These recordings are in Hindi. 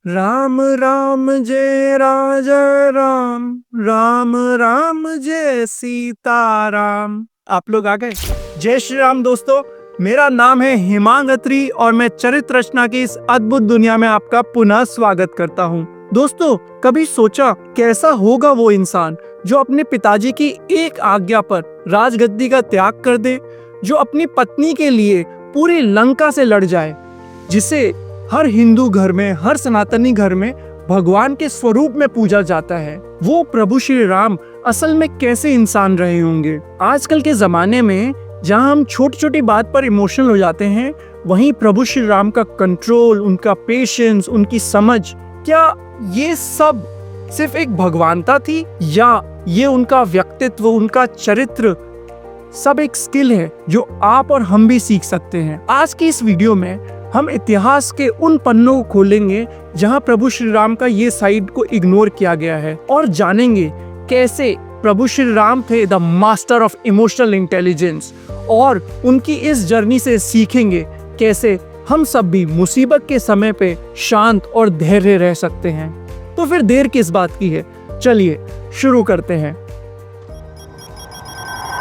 राम राम जय राजा राम, राम राम जय सीताराम। आप लोग आ गए। जय श्री राम दोस्तों, मेरा नाम है हिमांग अत्री और मैं चरित्र रचना की इस अद्भुत दुनिया में आपका पुनः स्वागत करता हूँ। दोस्तों, कभी सोचा कैसा होगा वो इंसान जो अपने पिताजी की एक आज्ञा पर राजगद्दी का त्याग कर दे, जो अपनी पत्नी के लिए पूरी लंका से लड़ जाए, जिसे हर हिंदू घर में, हर सनातनी घर में भगवान के स्वरूप में पूजा जाता है। वो प्रभु श्री राम असल में कैसे इंसान रहे होंगे। आजकल के जमाने में जहां हम छोटी छोटी बात पर इमोशनल हो जाते हैं, वहीं प्रभु श्री राम का कंट्रोल, उनका पेशेंस, उनकी समझ, क्या ये सब सिर्फ एक भगवानता थी या ये उनका व्यक्तित्व, उनका चरित्र सब एक स्किल है जो आप और हम भी सीख सकते हैं। आज की इस वीडियो में हम इतिहास के उन पन्नों को खोलेंगे जहां प्रभु श्री राम का ये साइड को इग्नोर किया गया है और जानेंगे कैसे प्रभु श्री राम थे the master of emotional intelligence, और उनकी इस जर्नी से सीखेंगे कैसे हम सब भी मुसीबत के समय पे शांत और धैर्य रह सकते हैं। तो फिर देर किस बात की है, चलिए शुरू करते हैं।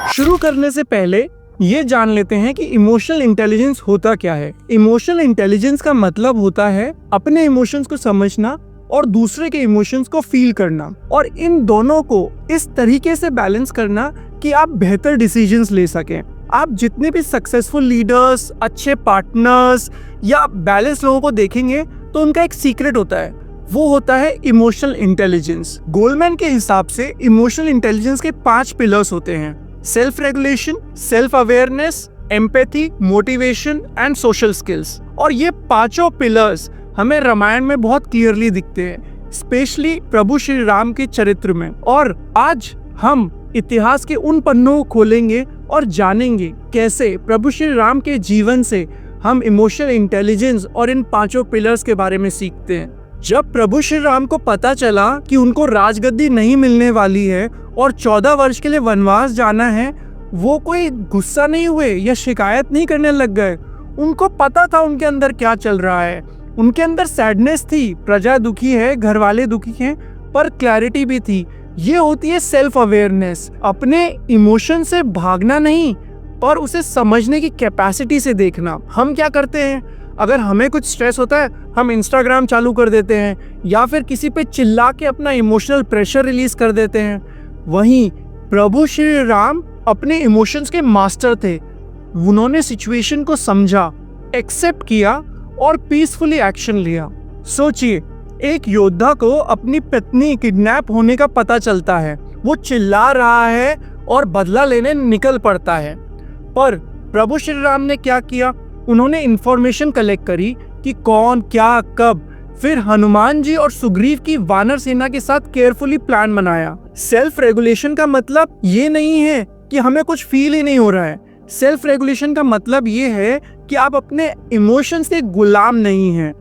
शुरू करने से पहले ये जान लेते हैं कि इमोशनल इंटेलिजेंस होता क्या है। इमोशनल इंटेलिजेंस का मतलब होता है अपने इमोशंस को समझना और दूसरे के इमोशंस को फील करना, और इन दोनों को इस तरीके से बैलेंस करना कि आप बेहतर डिसीजंस ले सकें। आप जितने भी सक्सेसफुल लीडर्स, अच्छे पार्टनर्स या बैलेंस लोगों को देखेंगे तो उनका एक सीक्रेट होता है, वो होता है इमोशनल इंटेलिजेंस। गोलमैन के हिसाब से इमोशनल इंटेलिजेंस के 5 पिलर्स होते हैं: self regulation, self awareness, empathy, motivation and social skills. और ये पांचों पिलर्स हमें रामायण में बहुत क्लियरली दिखते हैं, स्पेशली प्रभु श्री राम के चरित्र में। और आज हम इतिहास के उन पन्नों को खोलेंगे और जानेंगे कैसे प्रभु श्री राम के जीवन से हम इमोशनल इंटेलिजेंस और इन पांचों पिलर्स के बारे में सीखते हैं। जब प्रभु श्री राम को पता चला कि उनको राजगद्दी नहीं मिलने वाली है और 14 वर्ष के लिए वनवास जाना है, वो कोई गुस्सा नहीं हुए या शिकायत नहीं करने लग गए। उनको पता था उनके अंदर क्या चल रहा है। उनके अंदर सैडनेस थी, प्रजा दुखी है, घर वाले दुखी हैं, पर क्लैरिटी भी थी। ये होती है सेल्फ अवेयरनेस। अपने इमोशन से भागना नहीं, पर उसे समझने की कैपेसिटी से देखना। हम क्या करते हैं, अगर हमें कुछ स्ट्रेस होता है हम इंस्टाग्राम चालू कर देते हैं या फिर किसी पे चिल्ला के अपना इमोशनल प्रेशर रिलीज कर देते हैं। वहीं प्रभु श्री राम अपने इमोशंस के मास्टर थे। उन्होंने सिचुएशन को समझा, एक्सेप्ट किया और पीसफुली एक्शन लिया। सोचिए, एक योद्धा को अपनी पत्नी किडनैप होने का पता चलता है, वो चिल्ला रहा है और बदला लेने निकल पड़ता है। पर प्रभु श्री राम ने क्या किया, उन्होंने इंफॉर्मेशन कलेक्ट करी कि कौन, क्या, कब। फिर हनुमान जी और सुग्रीव की वानर सेना के साथ केयरफुली प्लान बनाया। सेल्फ रेगुलेशन का मतलब ये नहीं है कि हमें कुछ फील ही नहीं हो रहा है। सेल्फ रेगुलेशन का मतलब ये है कि आप अपने इमोशंस के गुलाम नहीं हैं,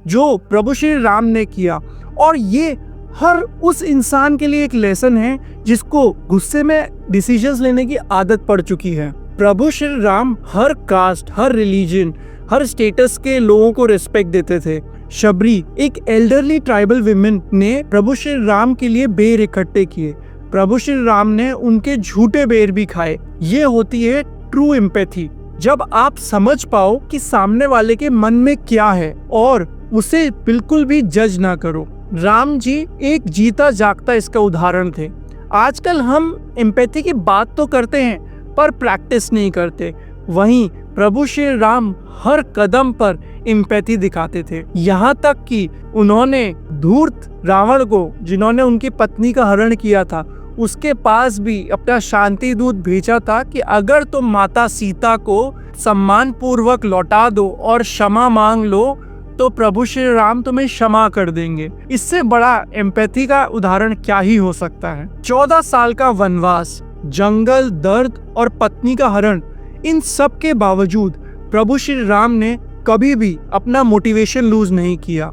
जो प्रभु श्री राम ने किया। और ये हर उस इंसान के लिए एक लेसन है जिसको गुस्से में डिसीजंस लेने की आदत पड़ चुकी है। प्रभु श्री राम हर कास्ट, हर रिलीजन, हर स्टेटस के लोगों को रिस्पेक्ट देते थे। शबरी, एक एल्डरली ट्राइबल विमेन, ने प्रभु श्री राम के लिए बेर इकट्ठे किए। प्रभु श्री राम ने उनके झूठे बेर भी खाए। ये होती है ट्रू एम्पैथी, जब आप समझ पाओ कि सामने वाले के मन में क्या है और उसे बिल्कुल भी जज ना करो। राम जी एक जीता जागता इसका उदाहरण थे। आजकल हम एम्पैथी की बात तो करते हैं पर प्रैक्टिस नहीं करते। वहीं प्रभु श्री राम हर कदम पर एम्पैथी दिखाते थे, यहाँ तक कि उन्होंने धूर्त रावण को, जिन्होंने उनकी पत्नी का हरण किया था, उसके पास भी अपना शांति दूत भेजा था कि अगर तुम माता सीता को सम्मान पूर्वक लौटा दो और क्षमा मांग लो तो प्रभु श्री राम तुम्हें क्षमा कर देंगे। इससे बड़ा एम्पैथी का उदाहरण क्या ही हो सकता है। 14 साल का वनवास, जंगल, दर्द और पत्नी का हरण, इन सब के बावजूद प्रभु श्री राम ने कभी भी अपना मोटिवेशन लूज नहीं किया।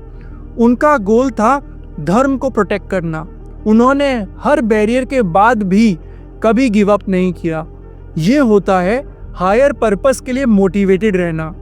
उनका गोल था धर्म को प्रोटेक्ट करना। उन्होंने हर बैरियर के बाद भी कभी गिव अप नहीं किया। ये होता है हायर पर्पस के लिए मोटिवेटेड रहना।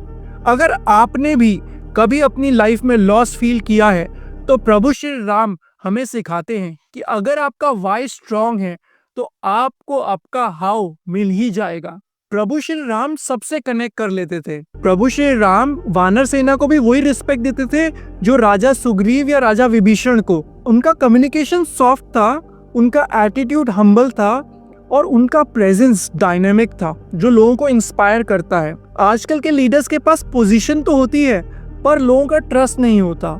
अगर आपने भी कभी अपनी लाइफ में लॉस फील किया है तो प्रभु श्री राम हमें सिखाते हैं कि अगर आपका वाई स्ट्रांग है तो आपको आपका हाउ मिल ही जाएगा। प्रभु श्री राम सबसे कनेक्ट कर लेते थे। प्रभु श्री राम वानर सेना को भी वही रिस्पेक्ट देते थे जो राजा सुग्रीव या राजा विभीषण को। उनका कम्युनिकेशन सॉफ्ट था, उनका एटीट्यूड हम्बल था और उनका प्रेजेंस डायनेमिक था जो लोगों को इंस्पायर करता है। आजकल के लीडर्स के पास पोजीशन तो होती है पर लोगों का ट्रस्ट नहीं होता,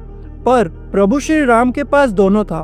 पर प्रभु श्री राम के पास दोनों था,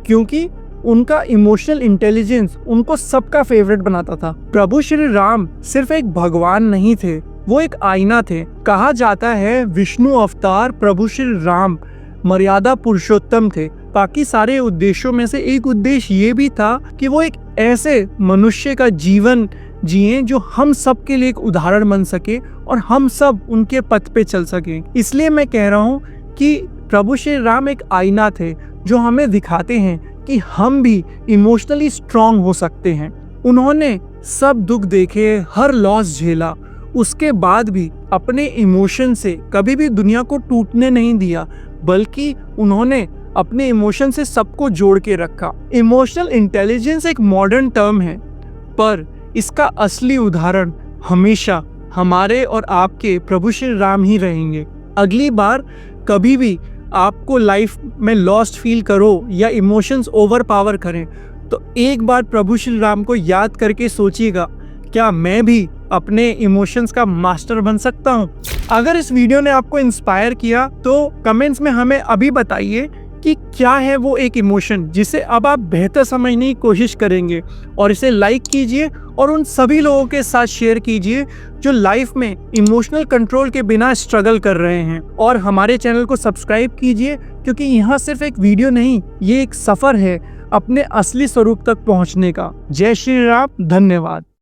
क्योंकि उनका इमोशनल इंटेलिजेंस उनको सबका फेवरेट बनाता था। प्रभु श्री राम सिर्फ एक भगवान नहीं थे, वो एक आईना थे। कहा जाता है विष्णु अवतार प्रभु श्री राम मर्यादा पुरुषोत्तम थे। बाकी सारे उद्देश्यों में से एक उद्देश्य ये भी था कि वो एक ऐसे मनुष्य का जीवन जिए जो हम सब के लिए एक उदाहरण बन सके और हम सब उनके पथ पे चल सके। इसलिए मैं कह रहा हूँ कि प्रभु श्री राम एक आईना थे जो हमें दिखाते हैं कि हम भी इमोशनली स्ट्रांग हो सकते हैं। उन्होंने सब दुख देखे, हर लॉस झेला, उसके बाद भी अपने इमोशन से कभी भी दुनिया को टूटने नहीं दिया, बल्कि उन्होंने अपने इमोशन से सबको जोड़ के रखा। इमोशनल इंटेलिजेंस एक मॉडर्न टर्म है, पर इसका असली उदाहरण हमेशा हमारे और आपके प्रभु श्री राम ही रहेंगे। अगली बार कभी भी आपको लाइफ में लॉस्ट फील करो या इमोशंस ओवर पावर करें तो एक बार प्रभु श्री राम को याद करके सोचिएगा, क्या मैं भी अपने इमोशंस का मास्टर बन सकता हूं? अगर इस वीडियो ने आपको इंस्पायर किया तो कमेंट्स में हमें अभी बताइए कि क्या है वो एक इमोशन जिसे अब आप बेहतर समझने की कोशिश करेंगे, और इसे लाइक कीजिए और उन सभी लोगों के साथ शेयर कीजिए जो लाइफ में इमोशनल कंट्रोल के बिना स्ट्रगल कर रहे हैं। और हमारे चैनल को सब्सक्राइब कीजिए, क्योंकि यहाँ सिर्फ एक वीडियो नहीं, ये एक सफ़र है अपने असली स्वरूप तक पहुँचने का। जय श्री राम, धन्यवाद।